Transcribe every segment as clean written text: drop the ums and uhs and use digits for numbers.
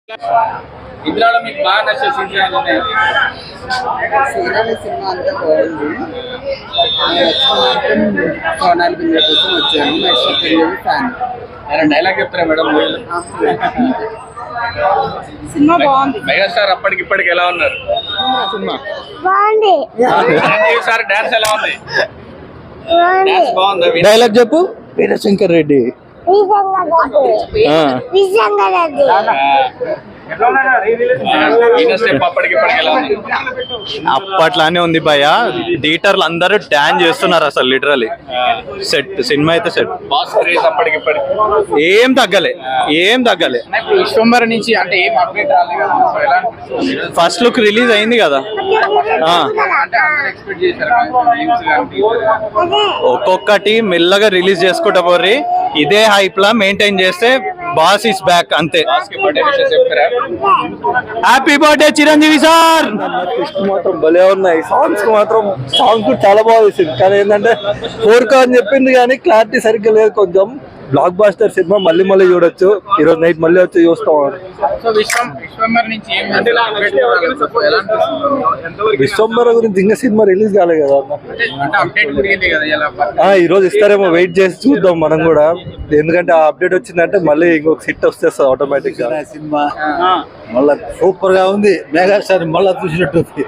ఇందులో మీకు బాగా నచ్చే సీజన్ సీరియల్ సినిమా అంతా బాగుంది. సోనాలి బింద్రే కోసం వచ్చాను. Next fan. డైలాగ్ చెప్తారా మేడం? సినిమా బాగుంది. మెగాస్టార్ అప్పటికిప్పటికి ఎలా ఉన్నారు? సినిమా బాగుంది. చిరంజీవి సార్ డాన్స్ ఎలా ఉంది? డాన్స్ బాగుందా? డైలాగ్ చెప్పు. వీరశంకర్ రెడ్డి. అప్పటికిప్పటికి ఎలా ఉంది? అప్పట్లానే ఉంది భయ. థియేటర్లు అందరూ డాన్స్ చేస్తున్నారు అసలు లిటరలీ. సెట్ సినిమా అయితే సెట్. బాస్ క్రేజ్ అప్పటికిప్పటికి ఏం తగ్గలే. ఇప్పుడు విశ్వంబర నుంచి అంటే ఏం అప్డేట్ రాలేదు కదా, సో ఎలా అనిపిస్తుంది? ఫస్ట్ లుక్ రిలీజ్ అయింది కదా. అంటే ఎక్స్పెక్ట్ చేశారు ఒక్కొక్కటి మెల్లగా రిలీజ్ చేసుకుంటా పోర్రి. ఇదే హైప్ లా మెయింటైన్ చేస్తే బాస్ ఇస్ బ్యాక్ అంతే. Happy birthday Chiranjeevi sir. మాత్రం భలే ఉన్నాయి. సాంగ్స్ కూడా చాలా బాగా వేసింది. కానీ ఏంటంటే 4K అని చెప్పింది కానీ క్లారిటీ సరిగ్గా లేదు. కొంచెం బ్లాక్ బాస్టర్ సినిమా మళ్ళీ చూడొచ్చు. ఈరోజు నైట్ మళ్ళీ వచ్చి చూస్తాం. విశ్వంబర గురించి ఇంకా సినిమా రిలీజ్ కాలేదు కదా. ఈ రోజు ఇస్తారేమో, వెయిట్ చేసి చూద్దాం మనం కూడా. ఎందుకంటే ఆ అప్డేట్ వచ్చిందంటే మళ్ళీ ఇంకొక హిట్ వచ్చేస్తుంది ఆటోమేటిక్ గా. సినిమా మళ్ళా సూపర్ గా ఉంది. మెగాస్టార్ మళ్ళా చూసినట్టు ఉంది.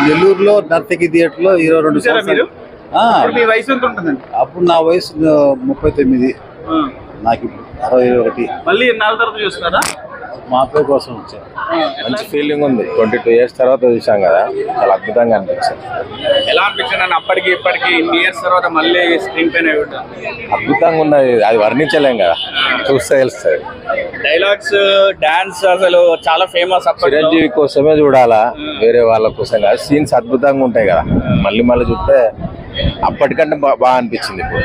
నెల్లూరులో నర్తకి థియేటర్ లో 22 సంవత్సరాలు. అప్పుడు నా వయసు 39, నాకు ఇప్పుడు 61. మళ్ళీ నాలుగు తరపు చూస్తున్నారా? మా అబ్బాయి కోసం వచ్చాను. మంచి ఫీలింగ్ ఉంది. 22 years తర్వాత చూసాం కదా, చాలా అద్భుతంగా అనిపించింది. ఎలా అనిపించింది అని అప్పటికి ఇప్పటికి ఇన్ని ఇయర్స్ తర్వాత మళ్ళీ స్క్రీన్ పైన అద్భుతంగా ఉన్నది. అది వర్ణించలేం కదా, చూస్తే తెలుస్తుంది. డైలాగ్స్, డాన్స్ అసలు చాలా ఫేమస్. చిరంజీవి కోసమే చూడాలా, వేరే వాళ్ళ కోసం కాదు. సీన్స్ అద్భుతంగా ఉంటాయి కదా, మళ్ళీ చూస్తే అప్పటికంటే బాగా అనిపించింది ఇప్పుడు.